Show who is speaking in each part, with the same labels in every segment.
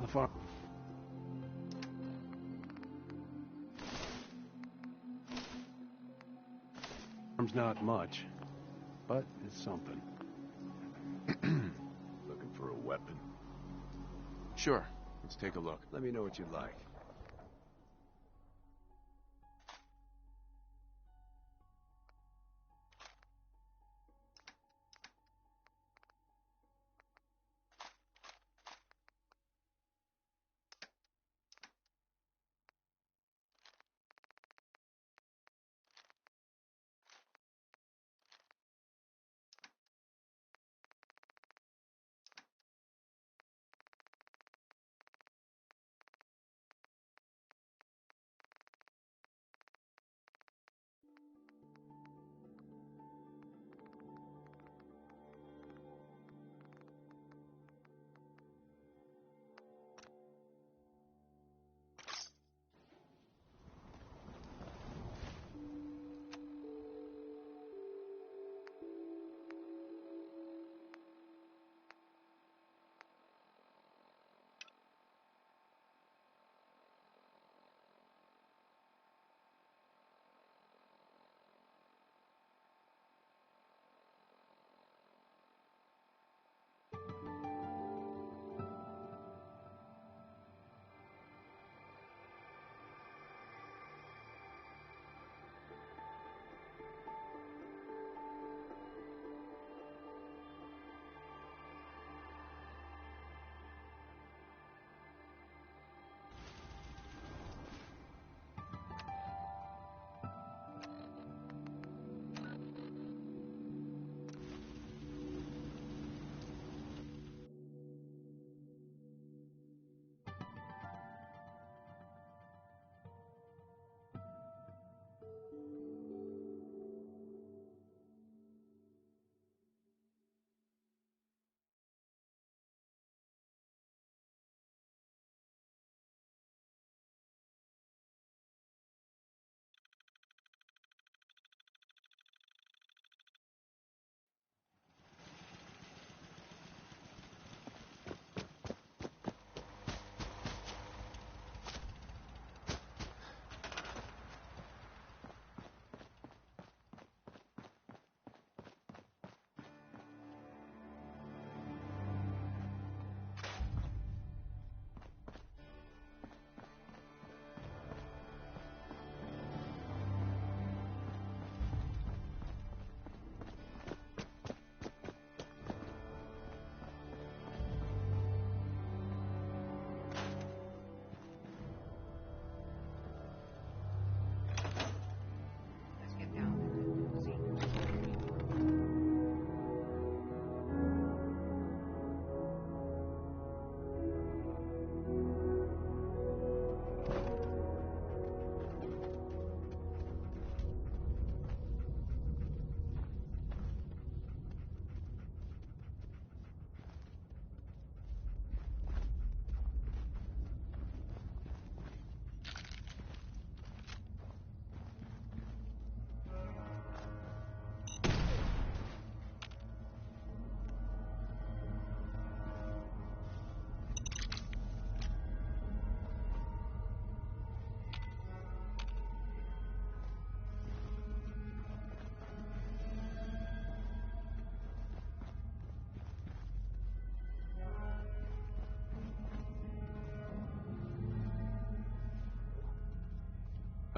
Speaker 1: far? Farm's not much, but it's something.
Speaker 2: Looking for a weapon?
Speaker 3: Sure. Let's take a look.
Speaker 2: Let me know what you like.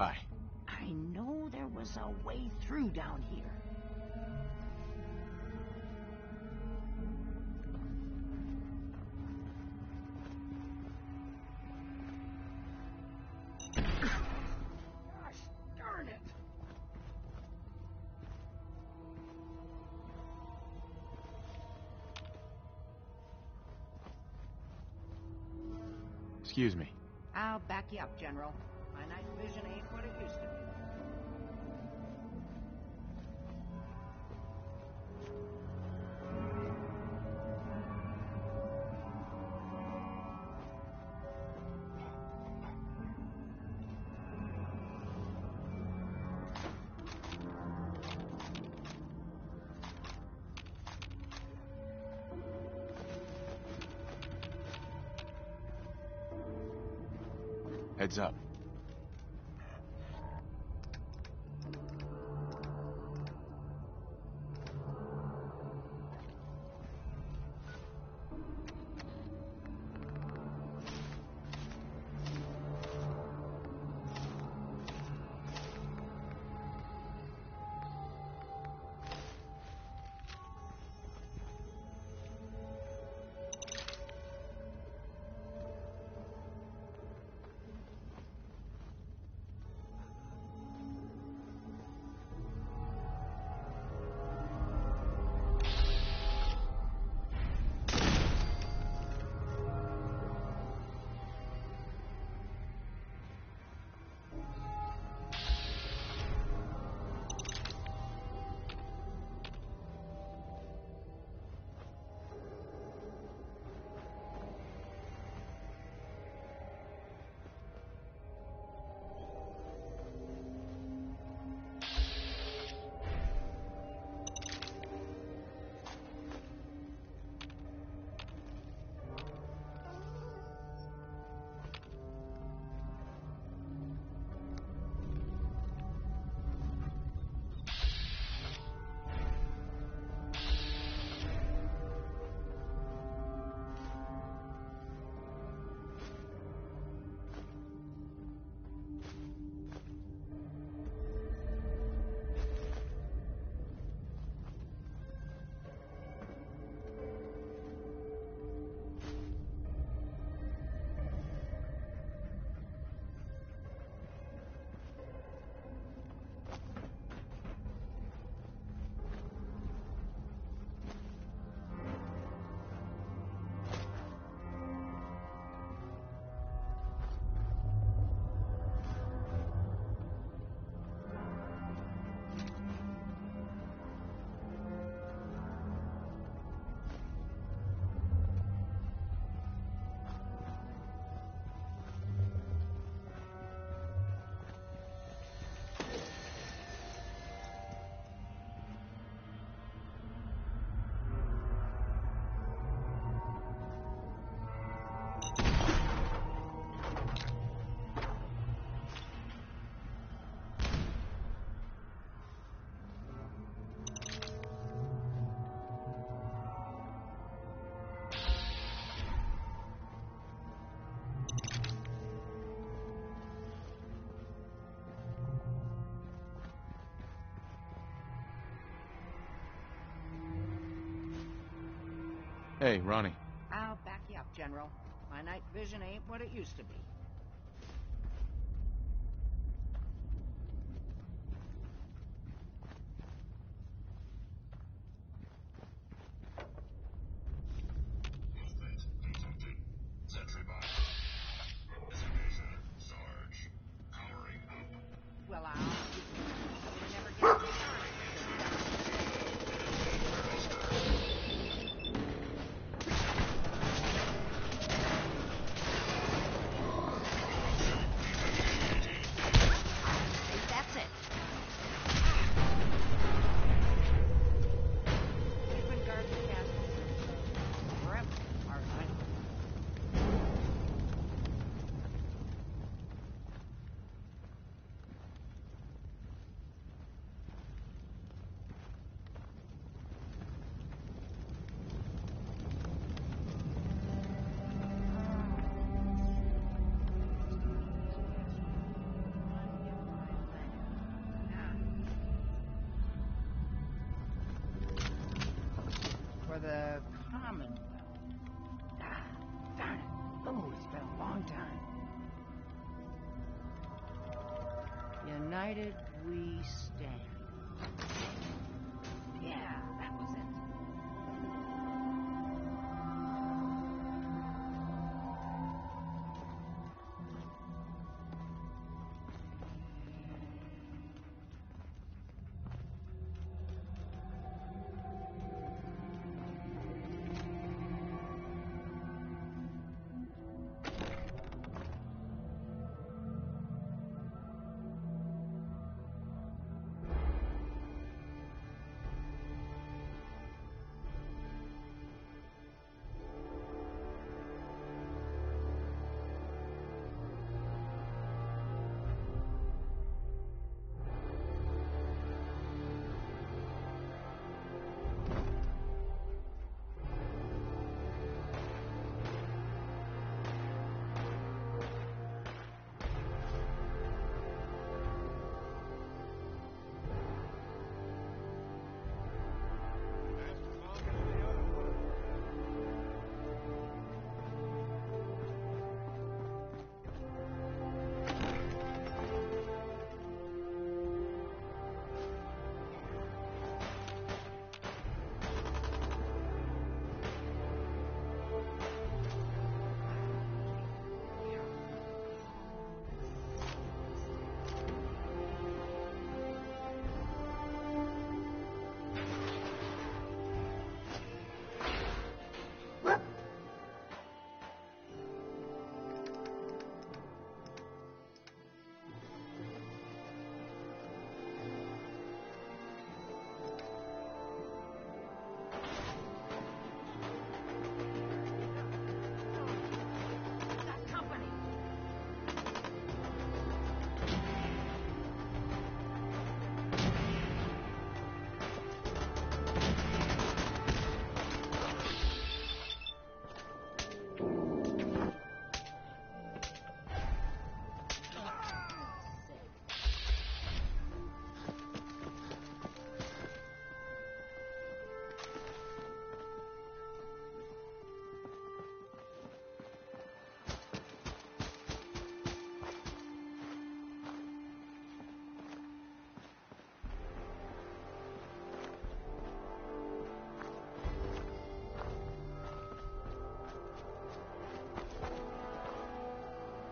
Speaker 3: Hi.
Speaker 4: I know there was a way through down here. Gosh darn it!
Speaker 3: Excuse me.
Speaker 4: I'll back you up, General. My night vision ain't what it used to be.
Speaker 3: Heads up. Hey, Ronnie.
Speaker 4: I'll back you up, General. My night vision ain't what it used to be. Well, I'll never get to That's it. You've been guarding the castle since forever, as far as I know. For the Commonwealth. Ah, darn it. Oh, it's been a long time. United we stand. Yeah, that was it.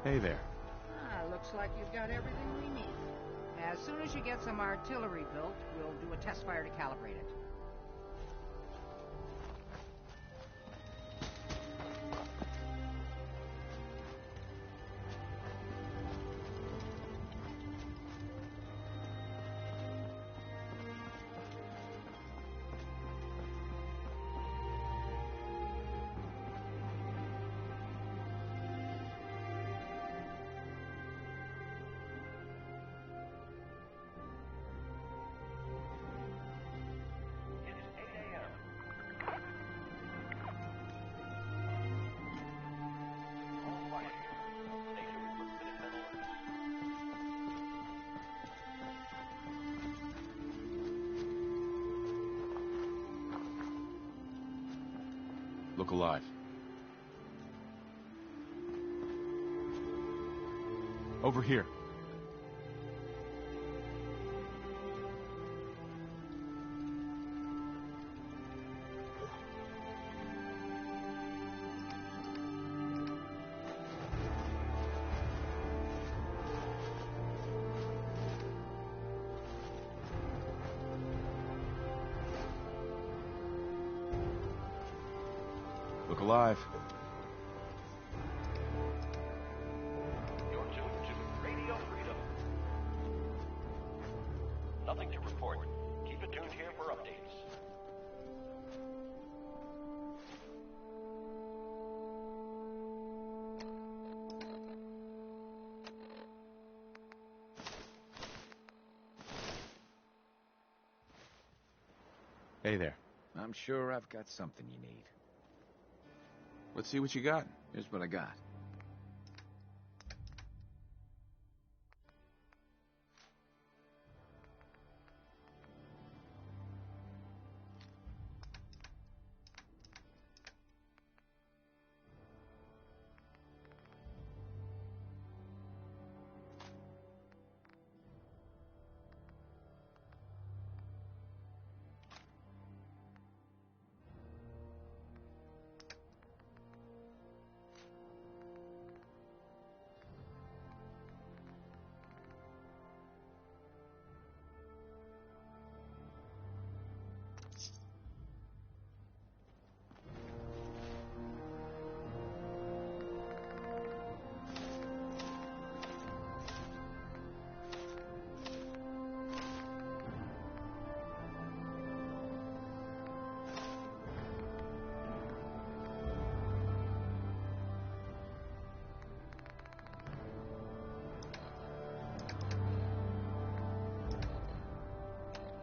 Speaker 3: Hey there.
Speaker 4: Looks like you've got everything we need. As soon as you get some artillery built, we'll do a test fire to calibrate it.
Speaker 3: Look alive. Over here. Look alive.
Speaker 2: You're tuned to Radio Freedom. Nothing to report. Keep it tuned here for updates.
Speaker 3: Hey there.
Speaker 5: I'm sure I've got something you need.
Speaker 3: Let's see what you got.
Speaker 5: Here's what I got.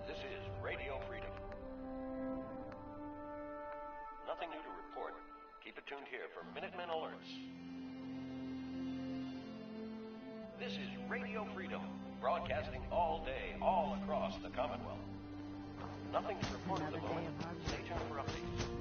Speaker 2: This is Radio Freedom. Nothing new to report. Keep it tuned here for Minutemen alerts. This is Radio Freedom, broadcasting all day, all across the Commonwealth. Nothing to report at the
Speaker 4: Another day
Speaker 2: moment.
Speaker 4: of hard
Speaker 2: Stay tuned for updates.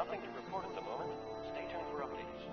Speaker 2: Nothing to report at the moment. Stay tuned for updates.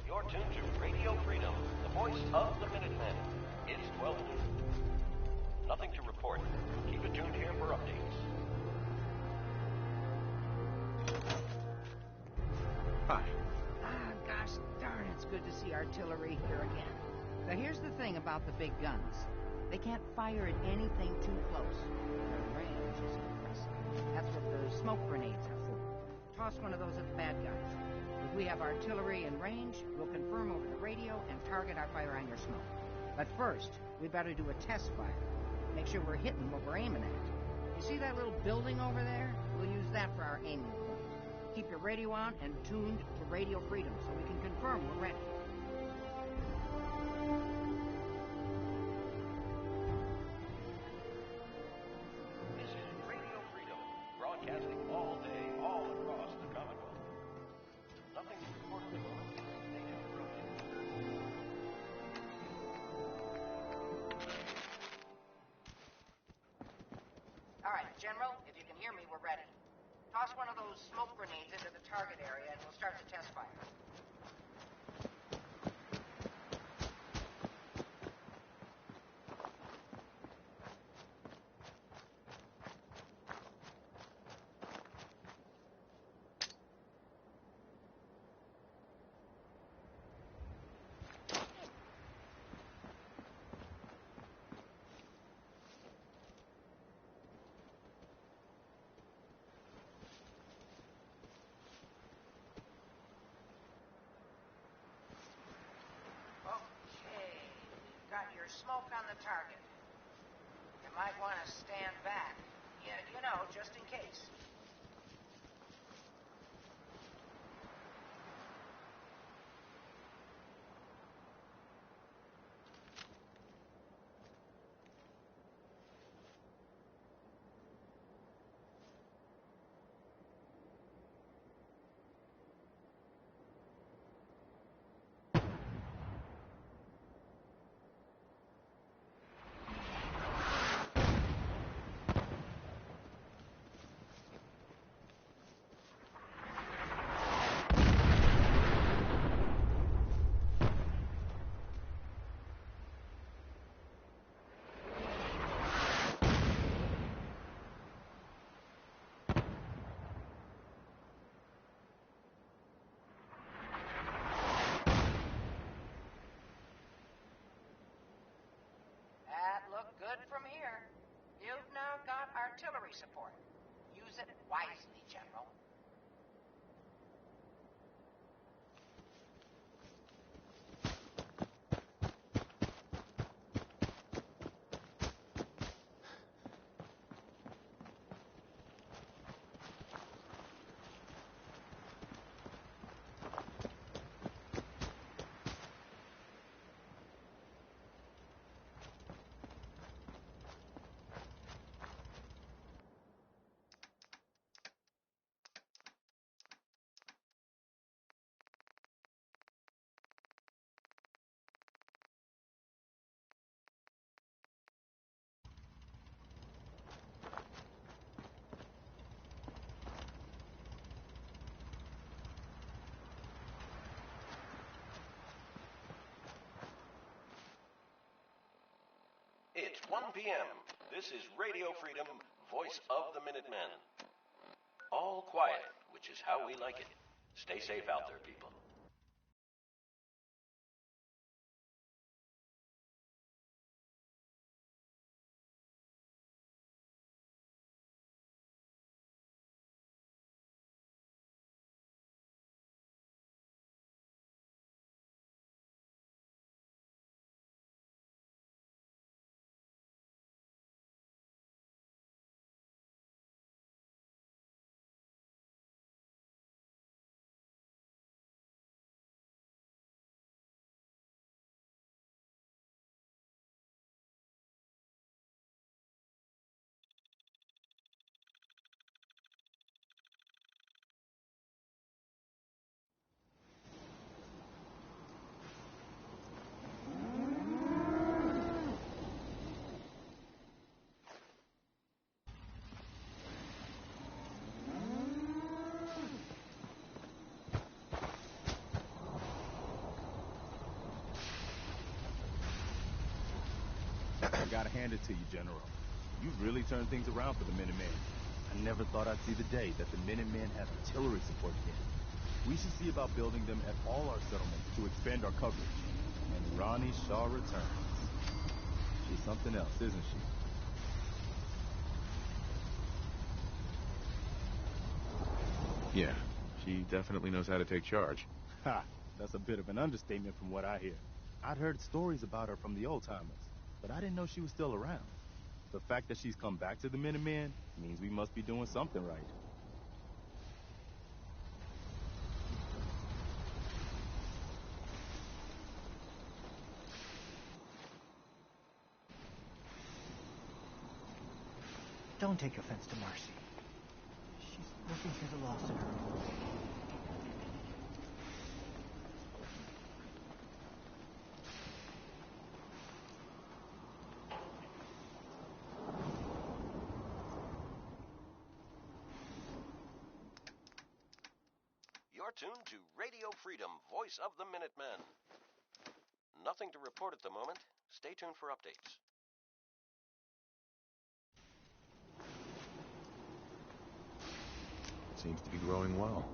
Speaker 2: You're tuned to Radio Freedom, the voice of the Minutemen. It's 12 noon. Nothing to report. Keep it tuned here for updates.
Speaker 3: Hi.
Speaker 4: Ah, gosh darn, it's good to see artillery here again. Now here's the thing about the big guns. They can't fire at anything too close. Their range is impressive. That's what the smoke grenades are for. Toss one of those at the bad guys. If we have artillery in range, we'll confirm over the radio and target our fire on your smoke. But first, we better do a test fire. Make sure we're hitting what we're aiming at. You see that little building over there? We'll use that for our aiming point. Keep your radio on and tuned to Radio Freedom so we can confirm we're ready.
Speaker 2: This is Radio Freedom, broadcasting all day, all across the Commonwealth. Nothing to report.
Speaker 4: All right, General, if you can hear me, we're ready. Toss one of those smoke grenades into the target area and we'll start the test fire. Okay, we've got your smoke on the target. You might want to stand back. Yeah, just in case. That looked good from here. You've now got artillery support. Use it wisely, General.
Speaker 2: It's 1 p.m. This is Radio Freedom, voice of the Minutemen. All quiet, which is how we like it. Stay safe out there, people.
Speaker 6: gotta hand it to you, General. You've really turned things around for the Minutemen. I never thought I'd see the day that the Minutemen had artillery support again. We should see about building them at all our settlements to expand our coverage. And Ronnie Shaw returns. She's something else, isn't she?
Speaker 3: Yeah, she definitely knows how to take charge.
Speaker 6: Ha! That's a bit of an understatement from what I hear. I'd heard stories about her from the old-timers, but I didn't know she was still around. The fact that she's come back to the Minutemen means we must be doing something right.
Speaker 7: Don't take offense to Marcy. She's working through the loss of her.
Speaker 2: You're tuned to Radio Freedom, voice of the Minutemen. Nothing to report at the moment. Stay tuned for updates.
Speaker 3: Seems to be growing well.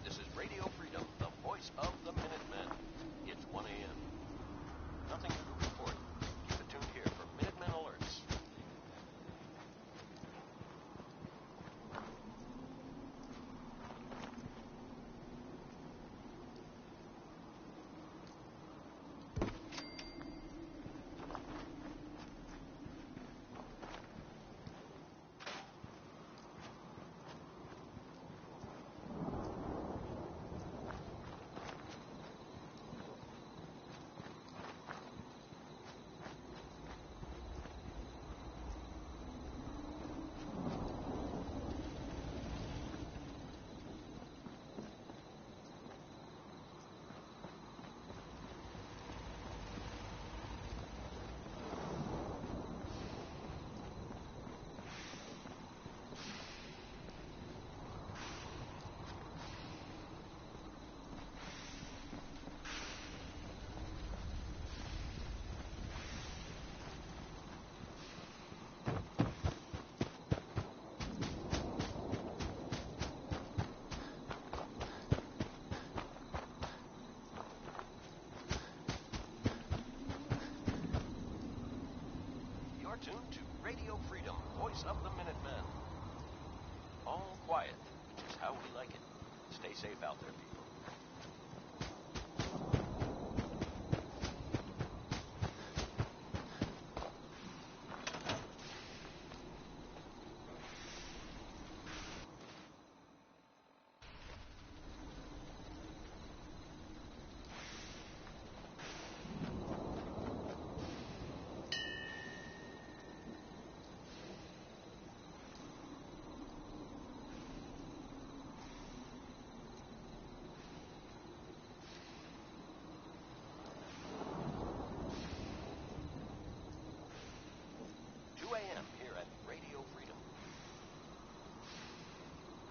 Speaker 2: This is Radio Freedom, the voice of the Minutemen. It's 1 a.m. Nothing to report. Keep it tuned here for Minutemen alerts. You're tuned to Radio Freedom, voice of the Minutemen. All quiet, which is how we like it. Stay safe out there, people.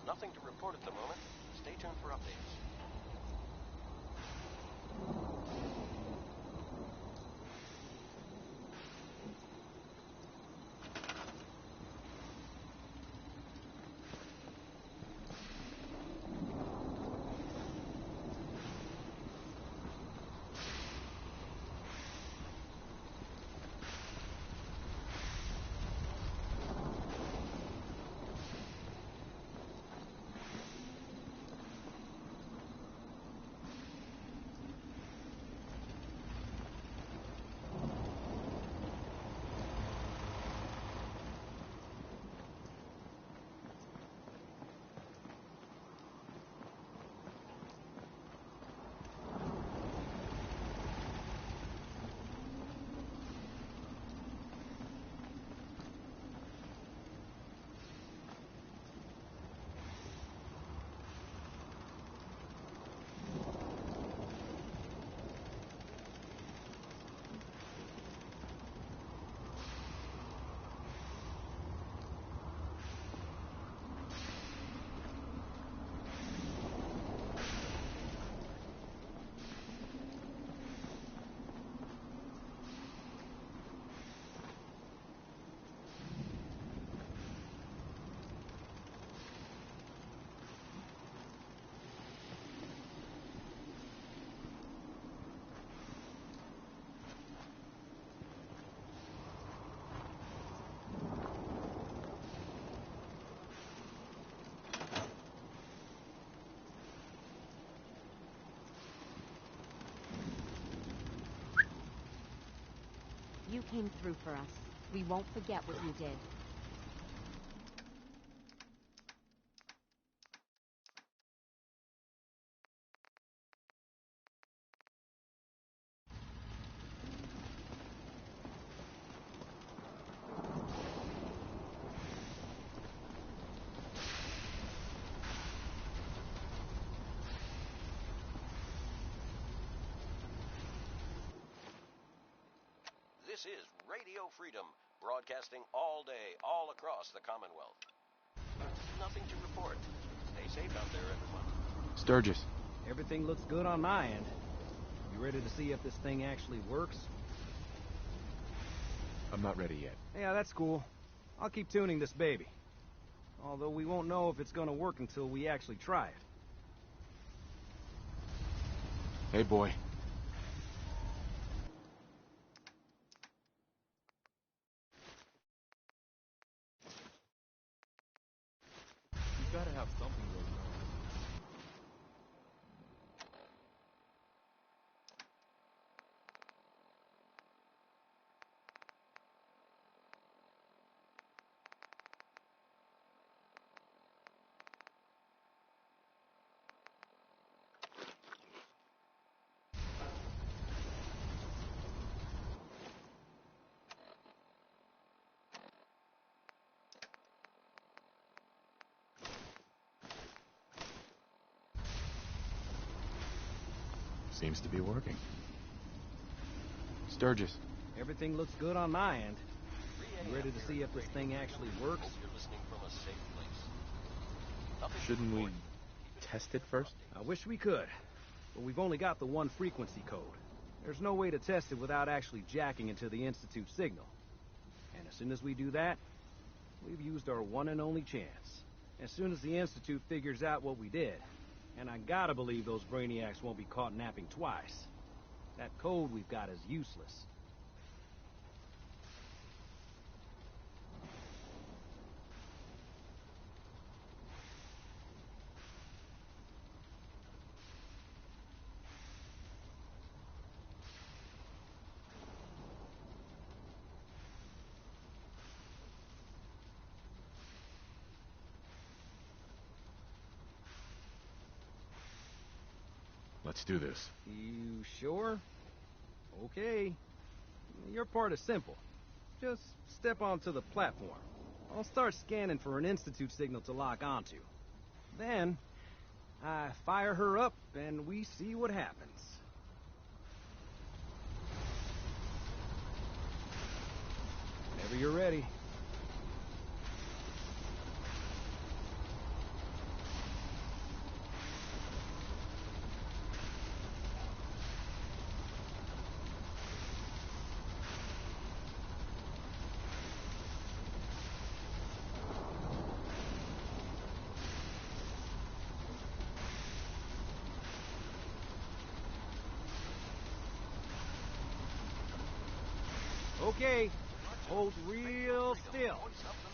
Speaker 2: Nothing to report at the moment. Stay tuned for updates.
Speaker 8: You came through for us. We won't forget what you did.
Speaker 2: This is Radio Freedom, broadcasting all day, all across the Commonwealth. Nothing to report. Stay safe out there, everyone.
Speaker 3: Sturgis.
Speaker 9: Everything looks good on my end. You ready to see if this thing actually works?
Speaker 3: I'm not ready yet.
Speaker 9: Yeah, that's cool. I'll keep tuning this baby. Although we won't know if it's gonna work until we actually try it.
Speaker 3: Hey, boy.
Speaker 6: You gotta have something going on.
Speaker 3: Seems to be working. Sturgis.
Speaker 9: Everything looks good on my end. You ready to see if this thing actually works?
Speaker 2: Hope you're listening from a safe place. Nothing to
Speaker 3: Shouldn't we
Speaker 2: report.
Speaker 3: test it first?
Speaker 9: I wish we could, but we've only got the one frequency code. There's no way to test it without actually jacking into the Institute signal. And as soon as we do that, we've used our one and only chance. As soon as the Institute figures out what we did, and I gotta believe those brainiacs won't be caught napping twice, that code we've got is useless.
Speaker 3: Let's do this.
Speaker 9: You sure? Okay. Your part is simple. Just step onto the platform. I'll start scanning for an Institute signal to lock onto. Then, I fire her up and we see what happens. Whenever you're ready. Okay, hold real still.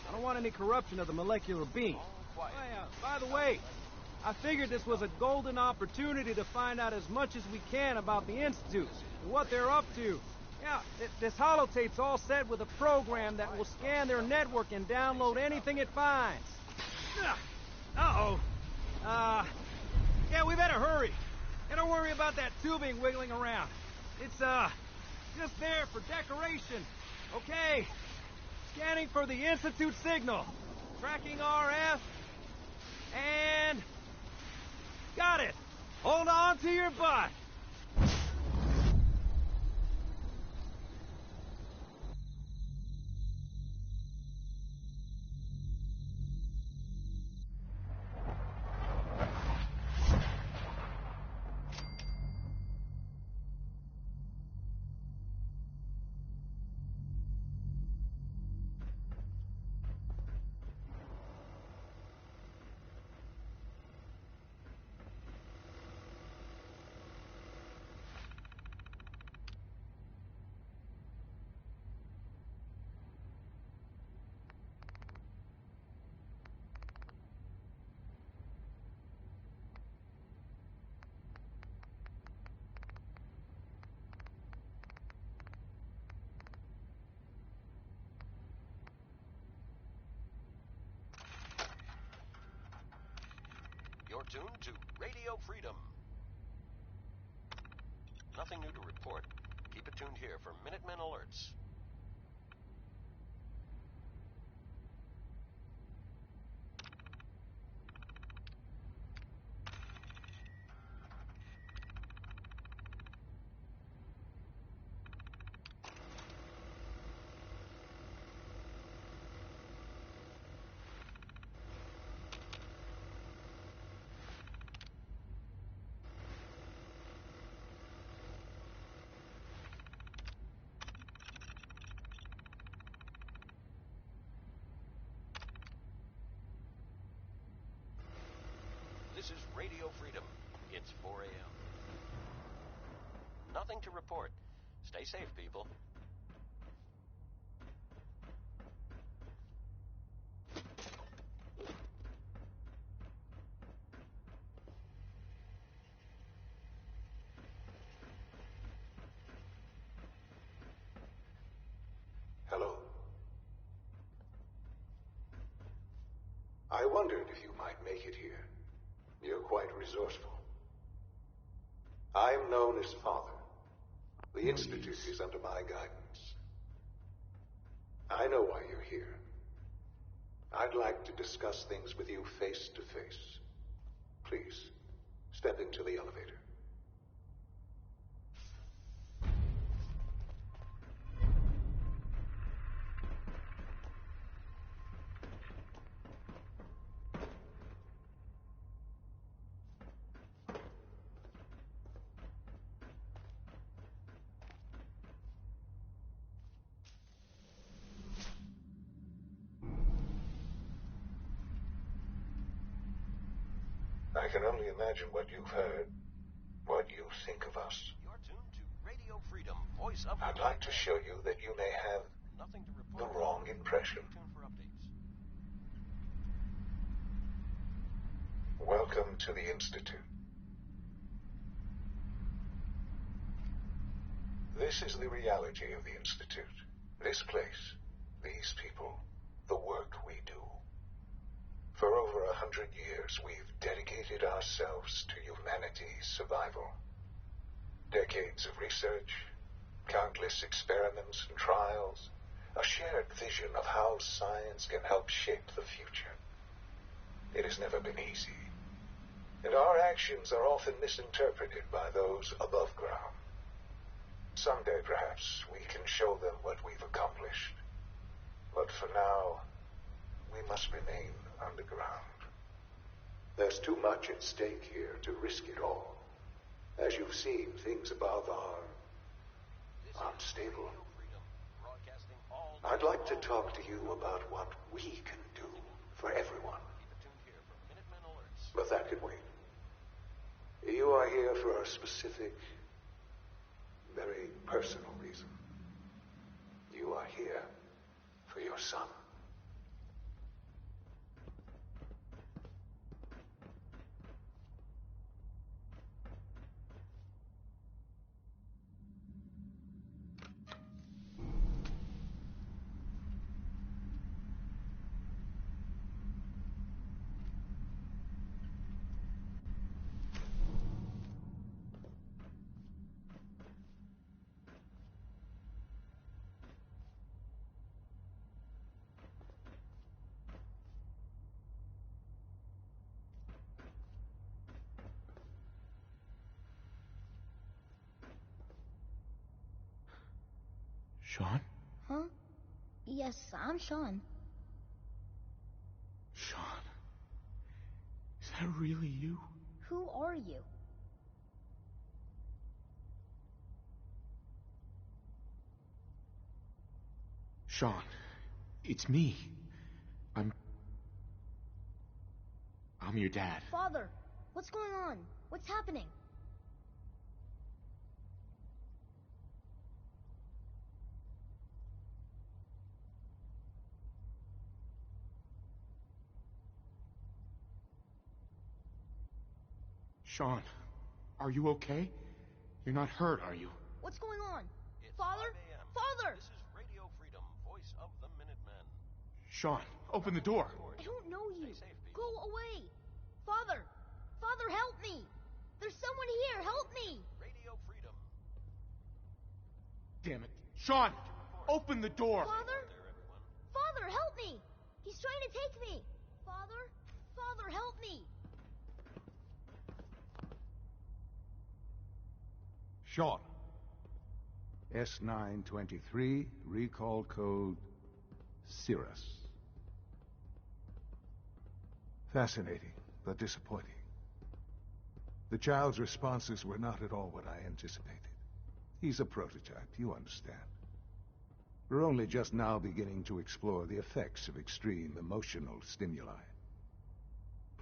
Speaker 9: I don't want any corruption of the molecular beam. Oh, yeah, by the way, I figured this was a golden opportunity to find out as much as we can about the Institute and what they're up to. Yeah, this holotape's all set with a program that will scan their network and download anything it finds. Uh-oh. Yeah, we better hurry. And don't worry about that tubing wiggling around. It's, just there for decoration. Okay. Scanning for the Institute signal. Tracking RF. And... got it. Hold on to your butt.
Speaker 2: tuned to Radio Freedom. Nothing new to report. Keep it tuned here for Minutemen alerts. This is Radio Freedom. It's 4 a.m. Nothing to report. Stay safe, people.
Speaker 10: Hello. I wondered if you might make it here. You're quite resourceful. I am known as Father. The Institute is under my guidance. I know why you're here. I'd like to discuss things with you face to face. Please, step into the elevator. I can only imagine what you've heard, what you think of us.
Speaker 2: You're tuned to Radio Freedom, voice of...
Speaker 10: I'd like to show you that you may have
Speaker 2: Nothing to
Speaker 10: the
Speaker 2: report.
Speaker 10: wrong impression.
Speaker 2: Stay tuned for updates.
Speaker 10: Welcome to the Institute. This is the reality of the Institute. This place, these people, the work we do. For over 100 years, we've dedicated ourselves to humanity's survival. Decades of research, countless experiments and trials, a shared vision of how science can help shape the future. It has never been easy, and our actions are often misinterpreted by those above ground. Someday, perhaps, we can show them what we've accomplished. But for now, we must remain underground. There's too much at stake here to risk it all. As you've seen, things above are unstable. I'd like to talk to you about what we can do for everyone. But that can wait. You are here for a specific, very personal reason. You are here for your son.
Speaker 3: Sean?
Speaker 11: Huh? Yes, I'm Sean.
Speaker 3: Sean? Is that really you?
Speaker 11: Who are you?
Speaker 3: Sean, it's me. I'm your dad.
Speaker 11: Father, what's going on? What's happening?
Speaker 3: Sean, are you okay? You're not hurt, are you?
Speaker 11: What's going on?
Speaker 2: It's
Speaker 11: Father?
Speaker 2: 5 a.m.
Speaker 11: Father!
Speaker 2: This is Radio Freedom, voice of the Minutemen.
Speaker 3: Sean, open the door.
Speaker 11: I don't know you.
Speaker 2: Stay safe, people.
Speaker 11: Go away. Father! Father! Father, help me! There's someone here, help me!
Speaker 2: Radio Freedom.
Speaker 6: Damn it. Sean! Open the door!
Speaker 11: Father? Father, help me! He's trying to take me! Father? Father, help me!
Speaker 10: Sean. S923, recall code Cirrus. Fascinating, but disappointing. The child's responses were not at all what I anticipated. He's a prototype, you understand. We're only just now beginning to explore the effects of extreme emotional stimuli.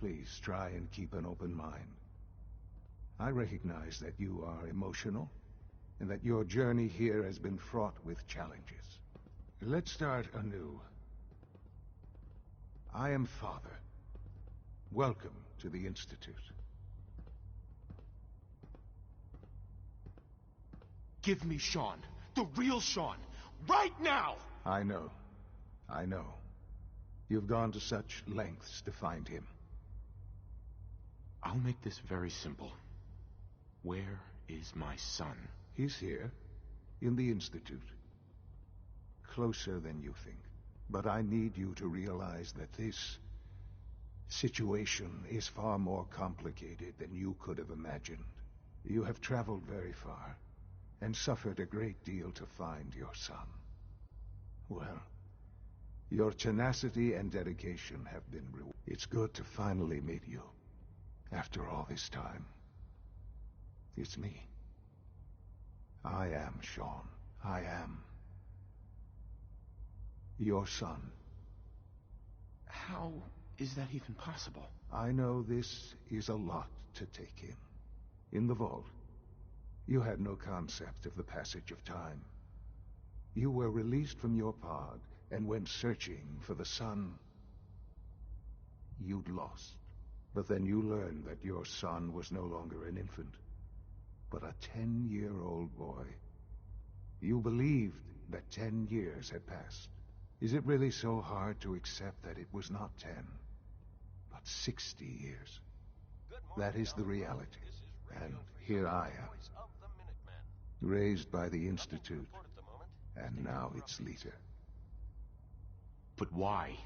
Speaker 10: Please try and keep an open mind. I recognize that you are emotional, and that your journey here has been fraught with challenges. Let's start anew. I am Father. Welcome to the Institute.
Speaker 6: Give me Sean. The real Sean. Right now!
Speaker 10: I know. I know. You've gone to such lengths to find him.
Speaker 3: I'll make this very simple. Where is my son?
Speaker 10: He's here, in the Institute. Closer than you think. But I need you to realize that this situation is far more complicated than you could have imagined. You have traveled very far, and suffered a great deal to find your son. Well, your tenacity and dedication have been rewarded. It's good to finally meet you, after all this time. It's me. I am Sean. I am your son.
Speaker 3: How is that even possible?
Speaker 10: I know this is a lot to take in. In the vault, you had no concept of the passage of time. You were released from your pod and went searching for the son you'd lost. But then you learned that your son was no longer an infant, but a 10-year-old boy. You believed that 10 years had passed. Is it really so hard to accept that it was not 10, but 60 years? That is the reality. And here I am, raised by the Institute, and now its leader.
Speaker 3: But why?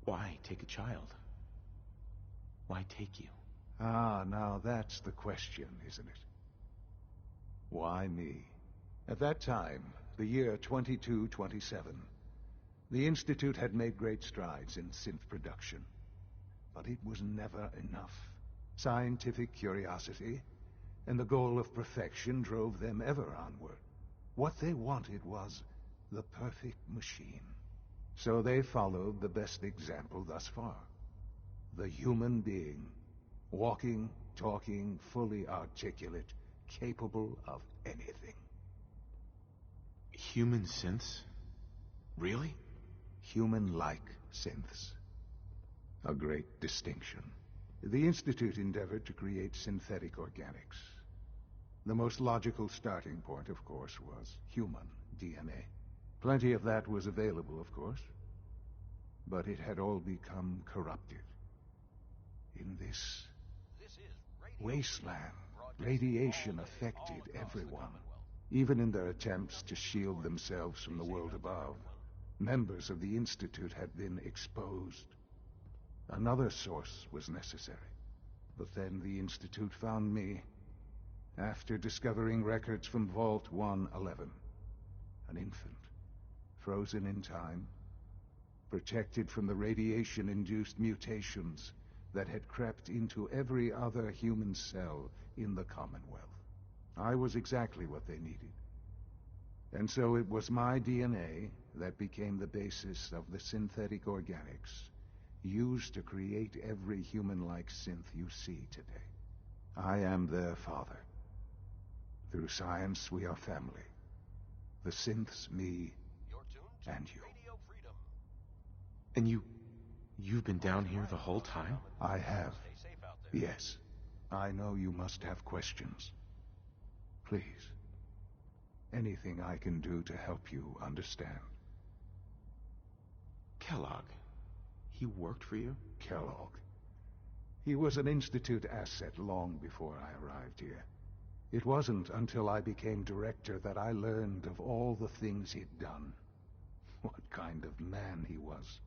Speaker 3: Why take a child? Why take you?
Speaker 10: Ah, now that's the question, isn't it? Why me? At that time, the year 2227, the Institute had made great strides in synth production. But it was never enough. Scientific curiosity and the goal of perfection drove them ever onward. What they wanted was the perfect machine. So they followed the best example thus far. The human being. Walking, talking, fully articulate, capable of anything.
Speaker 3: Human synths? Really?
Speaker 10: Human-like synths. A great distinction. The Institute endeavored to create synthetic organics. The most logical starting point, of course, was human DNA. Plenty of that was available, of course. But it had all become corrupted. In this wasteland, radiation affected everyone. Even in their attempts to shield themselves from the world above, members of the Institute had been exposed. Another source was necessary. But then the Institute found me, after discovering records from Vault 111. An infant, frozen in time, protected from the radiation-induced mutations that had crept into every other human cell in the Commonwealth. I was exactly what they needed. And so it was my DNA that became the basis of the synthetic organics used to create every human-like synth you see today. I am their father. Through science, we are family. The synths, me, and you.
Speaker 3: And you've been down here the whole time?
Speaker 10: I have. Yes. I know you must have questions. Please. Anything I can do to help you understand.
Speaker 3: Kellogg. He worked for you?
Speaker 10: Kellogg. He was an Institute asset long before I arrived here. It wasn't until I became director that I learned of all the things he'd done. What kind of man he was.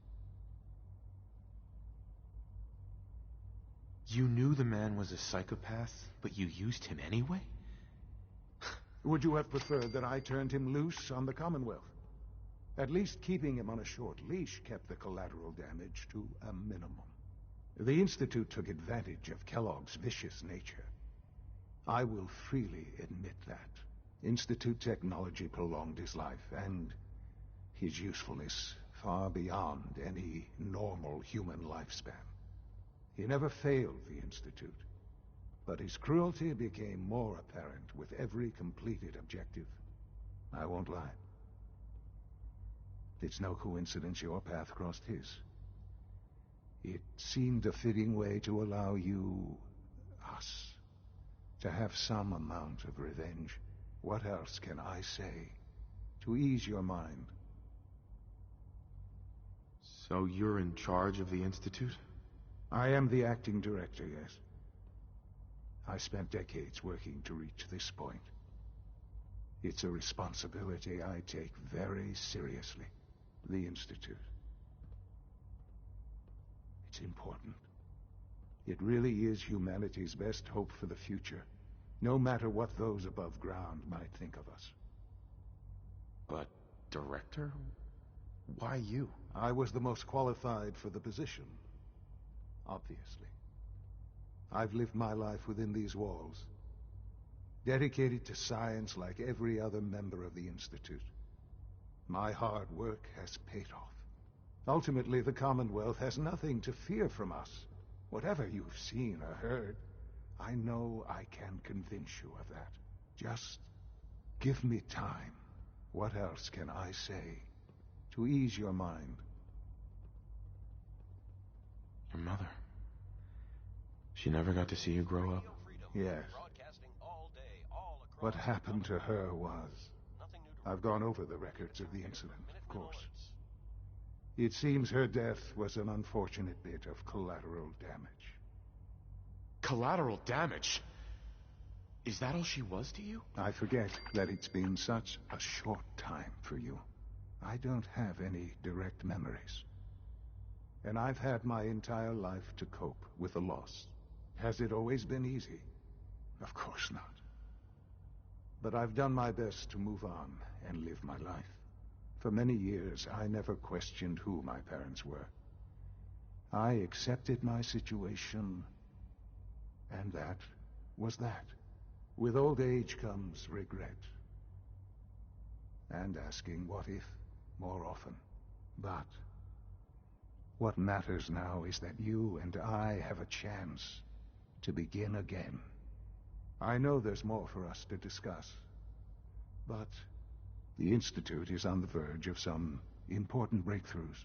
Speaker 3: You knew the man was a psychopath, but you used him anyway?
Speaker 10: Would you have preferred that I turned him loose on the Commonwealth? At least keeping him on a short leash kept the collateral damage to a minimum. The Institute took advantage of Kellogg's vicious nature. I will freely admit that. Institute technology prolonged his life, and his usefulness far beyond any normal human lifespan. He never failed the Institute, but his cruelty became more apparent with every completed objective. I won't lie. It's no coincidence your path crossed his. It seemed a fitting way to allow you, us, to have some amount of revenge. What else can I say to ease your mind?
Speaker 3: So you're in charge of the Institute?
Speaker 10: I am the acting director, yes. I spent decades working to reach this point. It's a responsibility I take very seriously. The Institute. It's important. It really is humanity's best hope for the future, no matter what those above ground might think of us.
Speaker 3: But, director? Why you?
Speaker 10: I was the most qualified for the position. Obviously. I've lived my life within these walls, dedicated to science like every other member of the Institute. My hard work has paid off. Ultimately, the Commonwealth has nothing to fear from us. Whatever you've seen or heard, I know I can convince you of that. Just give me time. What else can I say to ease your mind?
Speaker 3: Your mother. She never got to see you grow up?
Speaker 10: Yes. What happened to her was... I've gone over the records of the incident, of course. It seems her death was an unfortunate bit of collateral damage.
Speaker 3: Collateral damage? Is that all she was to you?
Speaker 10: I forget that it's been such a short time for you. I don't have any direct memories. And I've had my entire life to cope with the loss. Has it always been easy? Of course not. But I've done my best to move on and live my life. For many years, I never questioned who my parents were. I accepted my situation, and that was that. With old age comes regret. And asking what if more often. But what matters now is that you and I have a chance to begin again. I know there's more for us to discuss, but the Institute is on the verge of some important breakthroughs.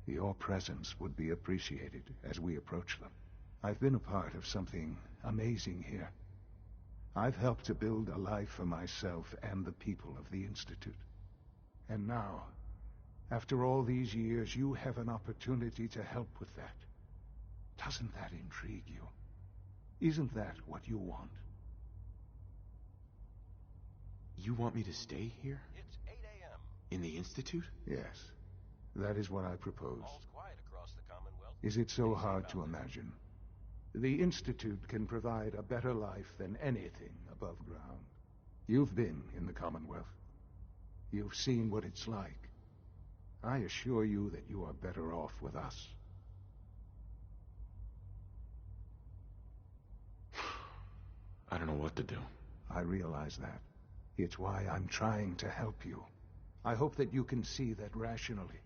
Speaker 10: Your presence would be appreciated as we approach them. I've been a part of something amazing here. I've helped to build a life for myself and the people of the Institute. And now, after all these years, you have an opportunity to help with that. Doesn't that intrigue you? Isn't that what you want?
Speaker 3: You want me to stay here?
Speaker 2: It's 8 a.m.
Speaker 3: In the Institute?
Speaker 10: Yes. That is what I propose.
Speaker 2: All's quiet across the Commonwealth.
Speaker 10: Is it so hard to imagine? The Institute can provide a better life than anything above ground. You've been in the Commonwealth. You've seen what it's like. I assure you that you are better off with us.
Speaker 3: I don't know what to do.
Speaker 10: I realize that. It's why I'm trying to help you. I hope that you can see that rationally.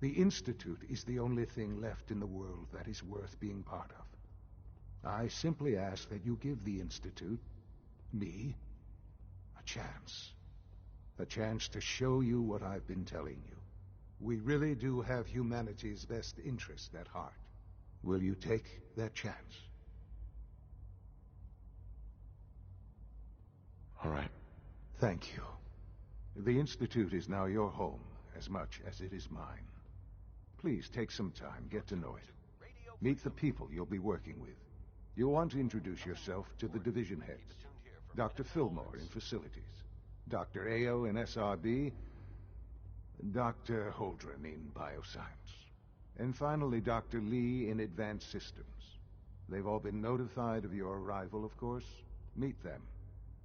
Speaker 10: The Institute is the only thing left in the world that is worth being part of. I simply ask that you give the Institute, me, a chance. A chance to show you what I've been telling you. We really do have humanity's best interest at heart. Will you take that chance?
Speaker 3: All right.
Speaker 10: Thank you. The Institute is now your home as much as it is mine. Please take some time, get to know it.
Speaker 2: Radio
Speaker 10: Meet the people you'll be working with. You'll want to introduce yourself to the division heads. Dr. Fillmore in facilities, Dr. Ayo in SRB, Dr. Holdren in bioscience, and finally Dr. Lee in advanced systems. They've all been notified of your arrival, of course. Meet them,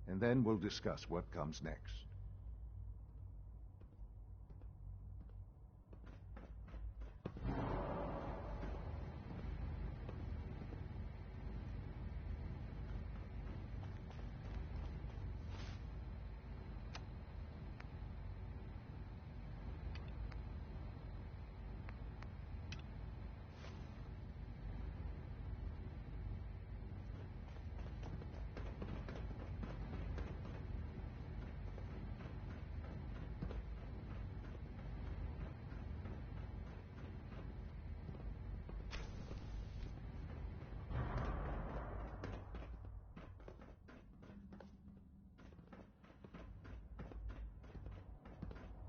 Speaker 10: and then we'll discuss what comes next.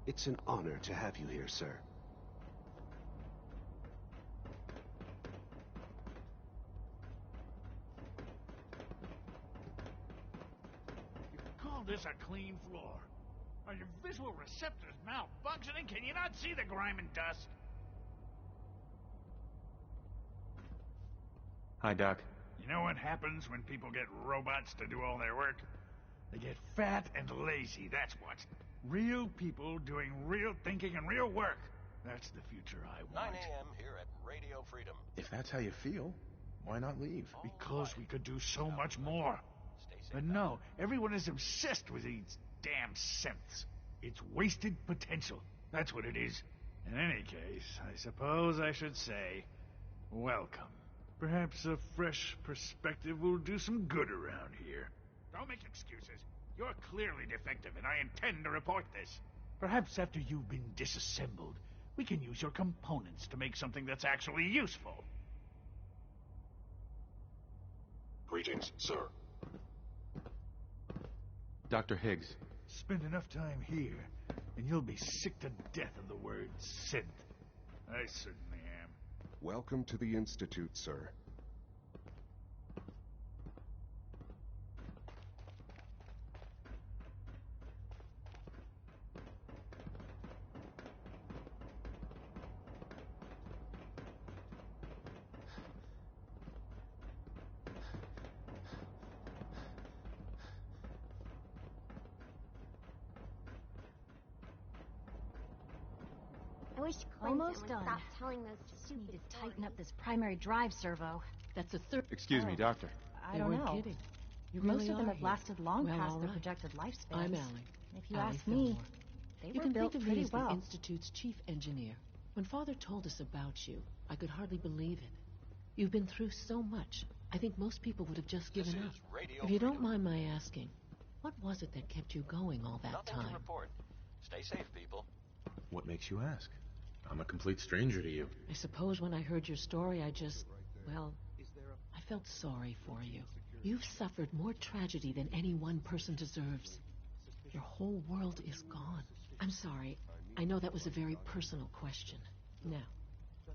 Speaker 1: It's an honor to have you here, sir.
Speaker 12: You call this a clean floor? Are your visual receptors malfunctioning? Can you not see the grime and dust?
Speaker 3: Hi, Doc.
Speaker 12: You know what happens when people get robots to do all their work? They get fat and lazy, that's what. Real people doing real thinking and real work. That's the future I want.
Speaker 2: 9 a.m. here at Radio Freedom.
Speaker 3: If that's how you feel, why not leave?
Speaker 12: Because we could do so much more. But no, everyone is obsessed with these damn synths. It's wasted potential. That's what it is. In any case, I suppose I should say, welcome. Perhaps a fresh perspective will do some good around here. Don't make excuses. You're clearly defective, and I intend to report this. Perhaps after you've been disassembled, we can use your components to make something that's actually useful.
Speaker 13: Greetings, sir.
Speaker 3: Dr. Higgs.
Speaker 12: Spend enough time here, and you'll be sick to death of the word synth. I certainly am.
Speaker 13: Welcome to the Institute, sir.
Speaker 11: I wish
Speaker 8: Almost
Speaker 11: would
Speaker 8: done.
Speaker 11: stop telling those
Speaker 8: Just
Speaker 11: stupid
Speaker 8: need to
Speaker 11: stories.
Speaker 8: tighten up this primary drive servo. That's a third.
Speaker 3: Excuse me, Doctor.
Speaker 14: I don't know.
Speaker 15: Kidding. You
Speaker 14: Most
Speaker 15: really
Speaker 14: of them
Speaker 15: are
Speaker 14: have
Speaker 15: here.
Speaker 14: lasted long
Speaker 15: Well,
Speaker 14: past
Speaker 15: all
Speaker 14: their
Speaker 15: right.
Speaker 14: projected lifespans.
Speaker 15: I'm Allie.
Speaker 14: If you
Speaker 15: Allie
Speaker 14: ask me,
Speaker 15: Fillmore.
Speaker 14: they
Speaker 15: You
Speaker 14: were
Speaker 15: can
Speaker 14: built
Speaker 15: think of me
Speaker 14: pretty
Speaker 15: as the
Speaker 14: well.
Speaker 15: Institute's chief engineer. When Father told us about you, I could hardly believe it. You've been through so much. I think most people would have just given up. If you don't mind my asking, what was it that kept you going all that
Speaker 2: Nothing
Speaker 15: time?
Speaker 2: to report. Stay safe, people.
Speaker 3: What makes you ask? I'm a complete stranger to you.
Speaker 15: I suppose when I heard your story, well, I felt sorry for you. You've suffered more tragedy than any one person deserves. Your whole world is gone. I'm sorry. I know that was a very personal question. Now,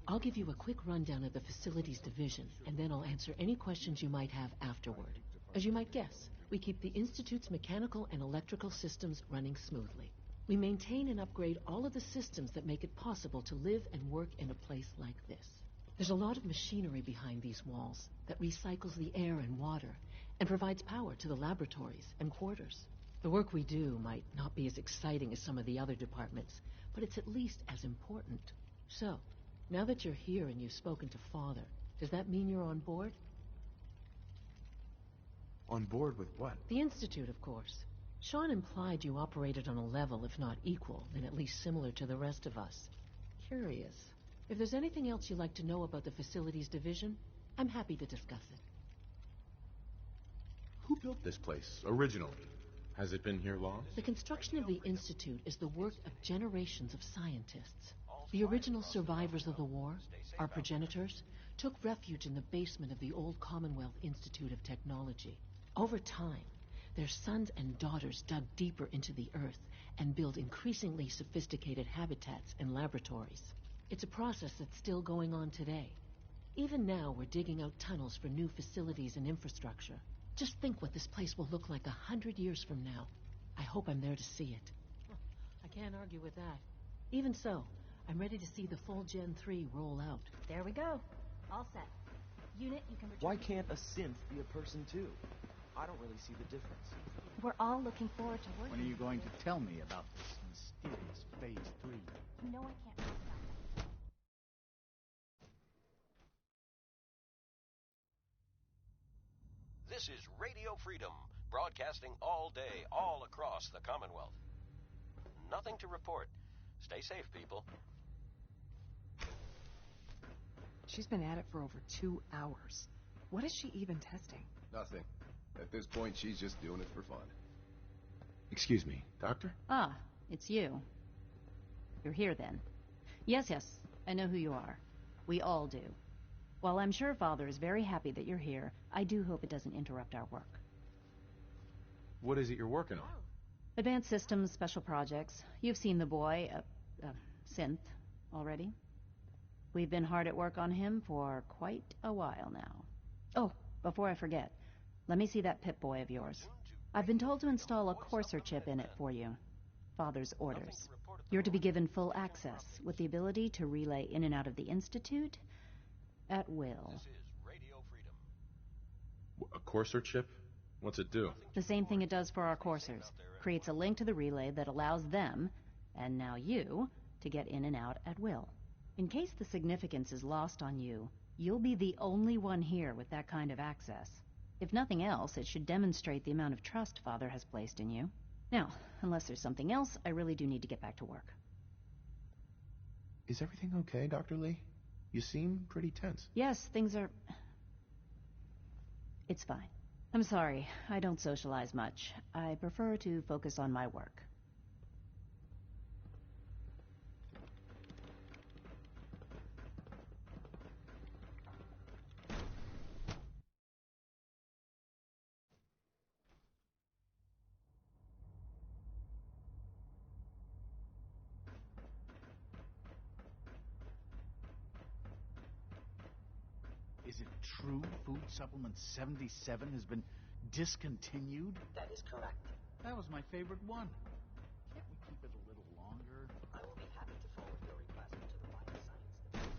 Speaker 15: I'll give you a quick rundown of the facilities division, and then I'll answer any questions you might have afterward. As you might guess, we keep the Institute's mechanical and electrical systems running smoothly. We maintain and upgrade all of the systems that make it possible to live and work in a place like this. There's a lot of machinery behind these walls that recycles the air and water and provides power to the laboratories and quarters. The work we do might not be as exciting as some of the other departments, but it's at least as important. So, now that you're here and you've spoken to Father, does that mean you're on board?
Speaker 3: On board with what?
Speaker 15: The Institute, of course. Sean implied you operated on a level, if not equal, then at least similar to the rest of us. Curious. If there's anything else you'd like to know about the Facilities Division, I'm happy to discuss it.
Speaker 3: Who built this place, originally? Has it been here long?
Speaker 15: The construction of the Institute is the work of generations of scientists. The original survivors of the war, our progenitors, took refuge in the basement of the old Commonwealth Institute of Technology. Over time, their sons and daughters dug deeper into the earth and built increasingly sophisticated habitats and laboratories. It's a process that's still going on today. Even now, we're digging out tunnels for new facilities and infrastructure. Just think what this place will look like 100 years from now. I hope I'm there to see it. I can't argue with that. Even so, I'm ready to see the full Gen 3 roll out.
Speaker 8: There we go. All set. Unit, you can return.
Speaker 14: Why can't a synth be a person too? I don't really see the difference.
Speaker 8: We're all looking forward to working.
Speaker 12: When are you going to tell me about this mysterious Phase 3?
Speaker 8: No, I can't talk about that.
Speaker 2: This is Radio Freedom, broadcasting all day, all across the Commonwealth. Nothing to report. Stay safe, people.
Speaker 16: She's been at it for over 2 hours. What is she even testing?
Speaker 17: Nothing. At this point, she's just doing it for fun.
Speaker 3: Excuse me, Doctor?
Speaker 18: Ah, it's you. You're here then. Yes, I know who you are. We all do. While I'm sure Father is very happy that you're here, I do hope it doesn't interrupt our work.
Speaker 3: What is it you're working on?
Speaker 18: Advanced Systems, Special Projects. You've seen the boy, Synth, already. We've been hard at work on him for quite a while now. Oh, before I forget, let me see that Pip-Boy of yours. I've been told to install a courser chip in it for you. Father's orders. You're to be given full access, with the ability to relay in and out of the Institute at will.
Speaker 3: A courser chip? What's it do?
Speaker 18: The same thing it does for our coursers. Creates a link to the relay that allows them, and now you, to get in and out at will. In case the significance is lost on you, you'll be the only one here with that kind of access. If nothing else, it should demonstrate the amount of trust Father has placed in you. Now, unless there's something else, I really do need to get back to work.
Speaker 3: Is everything okay, Dr. Lee? You seem pretty tense.
Speaker 18: Yes, things are... It's fine. I'm sorry, I don't socialize much. I prefer to focus on my work.
Speaker 12: Is it true Food Supplement 77 has been discontinued?
Speaker 7: That is correct.
Speaker 12: That was my favorite one. Can't we keep it a little longer?
Speaker 7: I will be happy to forward your request to the Bioscience Division.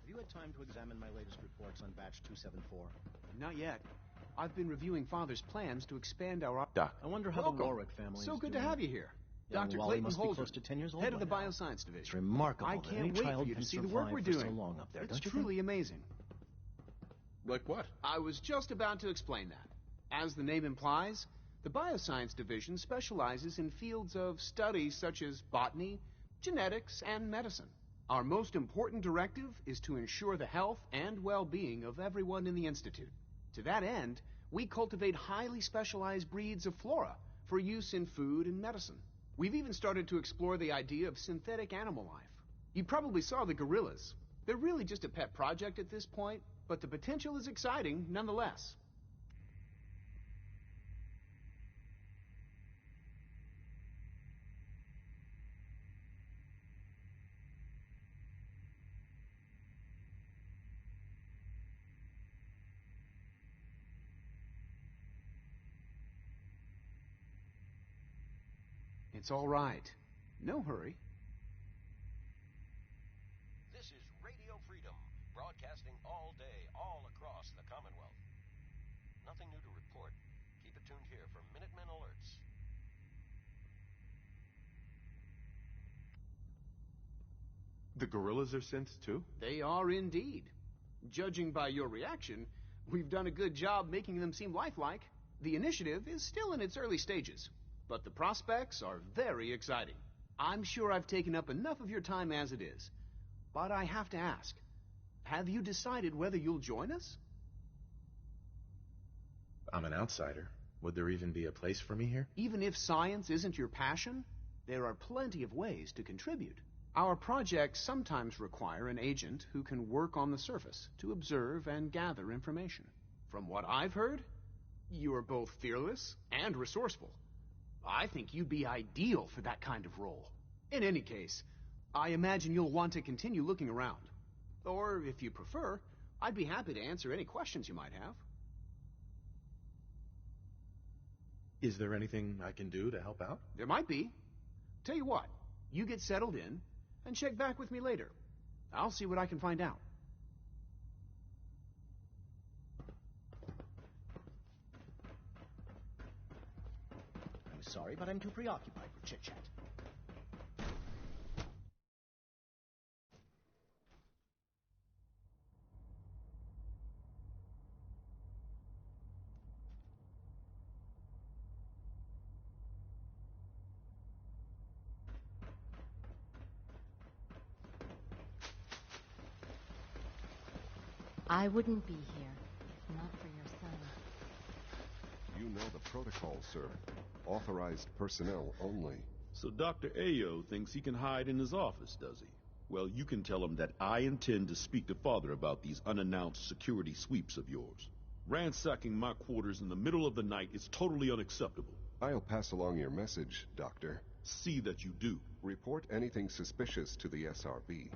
Speaker 14: Have you had time to examine my latest reports on batch 274?
Speaker 1: Not yet. I've been reviewing Father's plans to expand our...
Speaker 3: Doc.
Speaker 14: I wonder how the Warwick family
Speaker 1: So
Speaker 14: is
Speaker 1: good
Speaker 14: doing.
Speaker 1: to have you here.
Speaker 14: Young
Speaker 1: Dr.
Speaker 14: Wally
Speaker 1: Clayton
Speaker 14: must be
Speaker 1: Holder,
Speaker 14: close to 10 years old
Speaker 1: head of the
Speaker 14: by now.
Speaker 1: Bioscience Division.
Speaker 14: It's remarkable
Speaker 1: I
Speaker 14: that
Speaker 1: can't
Speaker 14: any
Speaker 1: wait
Speaker 14: child
Speaker 1: for you to
Speaker 14: can
Speaker 1: see the work
Speaker 14: survive
Speaker 1: we're
Speaker 14: for
Speaker 1: doing.
Speaker 14: so long up there,
Speaker 1: It's
Speaker 14: don't you
Speaker 1: truly
Speaker 14: think?
Speaker 1: amazing.
Speaker 3: Like what?
Speaker 1: I was just about to explain that. As the name implies, the Bioscience Division specializes in fields of study such as botany, genetics, and medicine. Our most important directive is to ensure the health and well-being of everyone in the Institute. To that end, we cultivate highly specialized breeds of flora for use in food and medicine. We've even started to explore the idea of synthetic animal life. You probably saw the gorillas. They're really just a pet project at this point, but the potential is exciting nonetheless. It's all right. No hurry.
Speaker 2: This is Radio Freedom, broadcasting all day, all across the Commonwealth. Nothing new to report. Keep it tuned here for Minutemen alerts.
Speaker 3: The gorillas are synths too?
Speaker 1: They are indeed. Judging by your reaction, we've done a good job making them seem lifelike. The initiative is still in its early stages, but the prospects are very exciting. I'm sure I've taken up enough of your time as it is, but I have to ask, have you decided whether you'll join us?
Speaker 3: I'm an outsider. Would there even be a place for me here?
Speaker 1: Even if science isn't your passion, there are plenty of ways to contribute. Our projects sometimes require an agent who can work on the surface to observe and gather information. From what I've heard, You are both fearless and resourceful. I think you'd be ideal for that kind of role. In any case, I imagine you'll want to continue looking around. Or, if you prefer, I'd be happy to answer any questions you might have.
Speaker 3: Is there anything I can do to help out?
Speaker 1: There might be. Tell you what, you get settled in, and check back with me later. I'll see what I can find out.
Speaker 14: I'm sorry, but I'm too preoccupied for chit-chat.
Speaker 8: I wouldn't be here if not for your son.
Speaker 13: You know the protocol, sir. Authorized personnel only.
Speaker 19: So Dr. Ayo thinks he can hide in his office, does he? Well, you can tell him that I intend to speak to Father about these unannounced security sweeps of yours. Ransacking my quarters in the middle of the night is totally unacceptable.
Speaker 13: I'll pass along your message, Doctor.
Speaker 19: See that you do.
Speaker 13: Report anything suspicious to the SRB.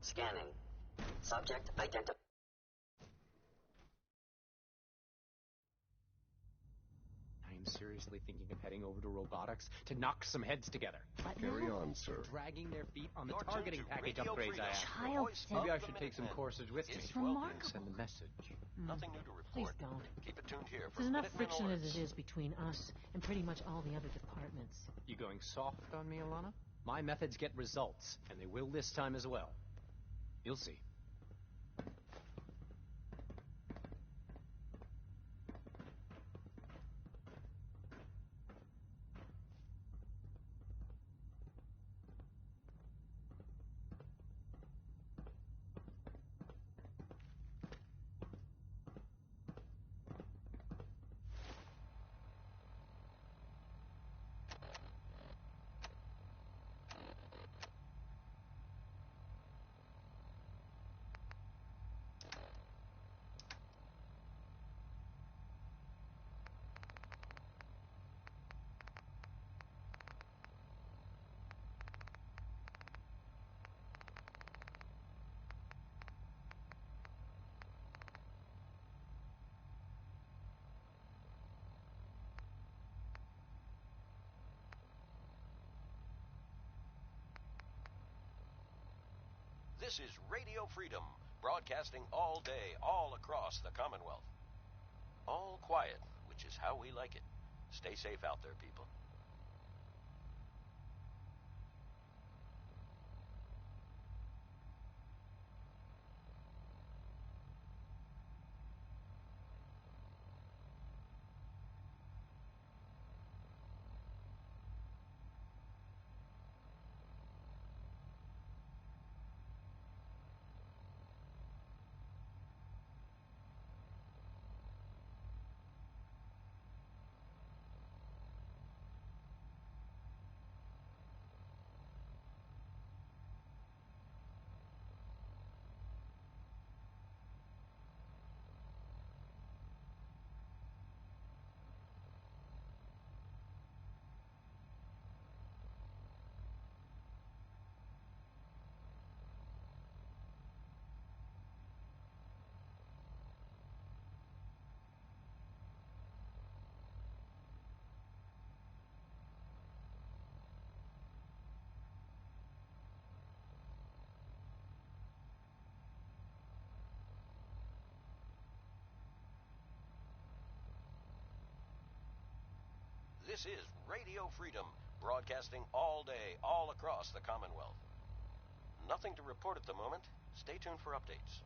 Speaker 20: Scanning. Subject identified.
Speaker 14: I am seriously thinking of heading over to robotics to knock some heads together.
Speaker 13: Carry on, sir.
Speaker 14: Dragging their feet on the targeting package upgrades I asked for.
Speaker 8: Child
Speaker 14: Maybe I should take some courses with me.
Speaker 8: It's remarkable.
Speaker 14: And send a message.
Speaker 2: Nothing new to
Speaker 15: Please
Speaker 2: report.
Speaker 15: don't.
Speaker 2: Keep it tuned here for
Speaker 15: There's enough
Speaker 2: Minutemen
Speaker 15: friction as
Speaker 2: alerts.
Speaker 15: it is between us and pretty much all the other departments.
Speaker 14: You going soft on me, Alana? My methods get results, and they will this time as well. You'll see.
Speaker 2: This is Radio Freedom, broadcasting all day, all across the Commonwealth. All quiet, which is how we like it. Stay safe out there, people. This is Radio Freedom, broadcasting all day, all across the Commonwealth. Nothing to report at the moment. Stay tuned for updates.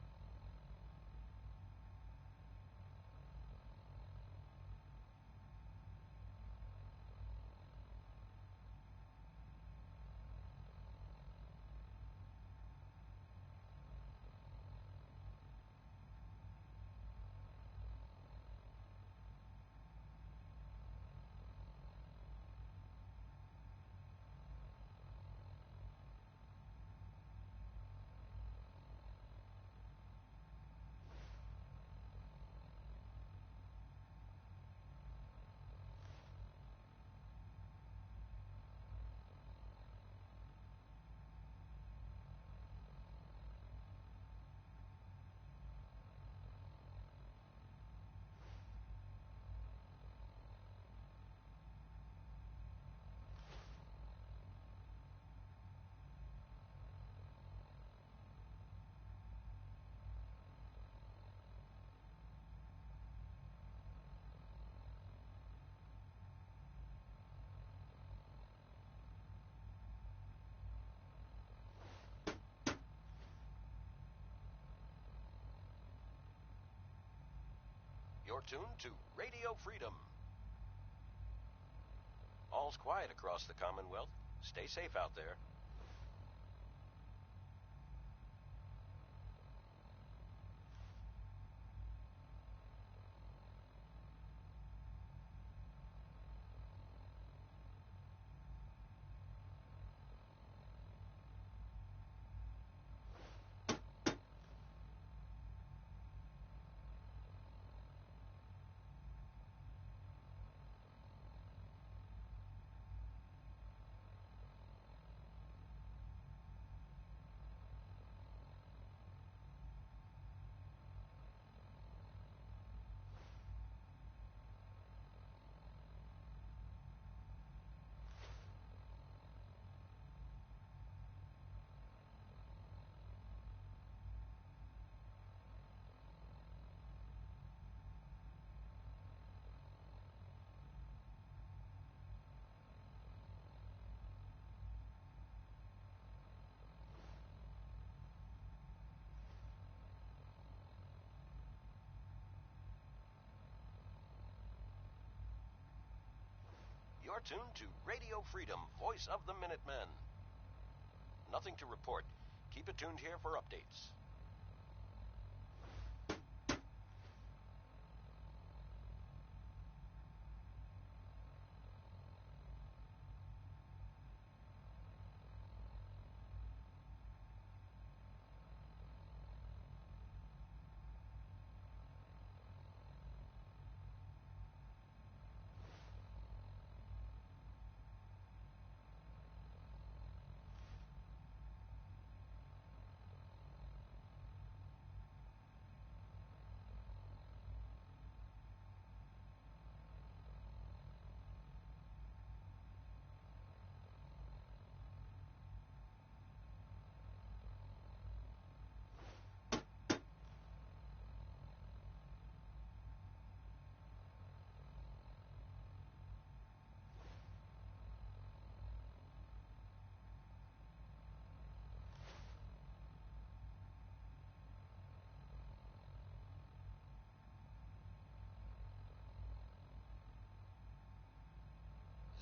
Speaker 2: You're tuned to Radio Freedom. All's quiet across the Commonwealth. Stay safe out there. You're tuned to Radio Freedom, voice of the Minutemen. Nothing to report. Keep it tuned here for updates.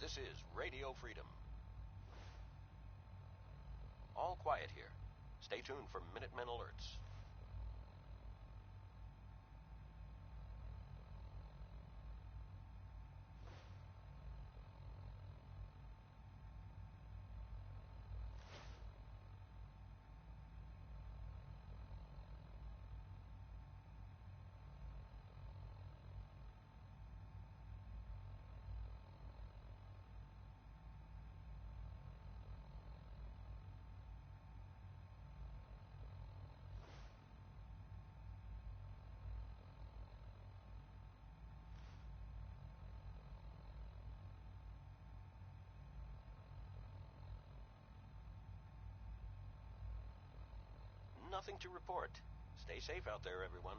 Speaker 2: This is Radio Freedom. All quiet here. Stay tuned for Minutemen alerts. Nothing to report. Stay safe out there, everyone.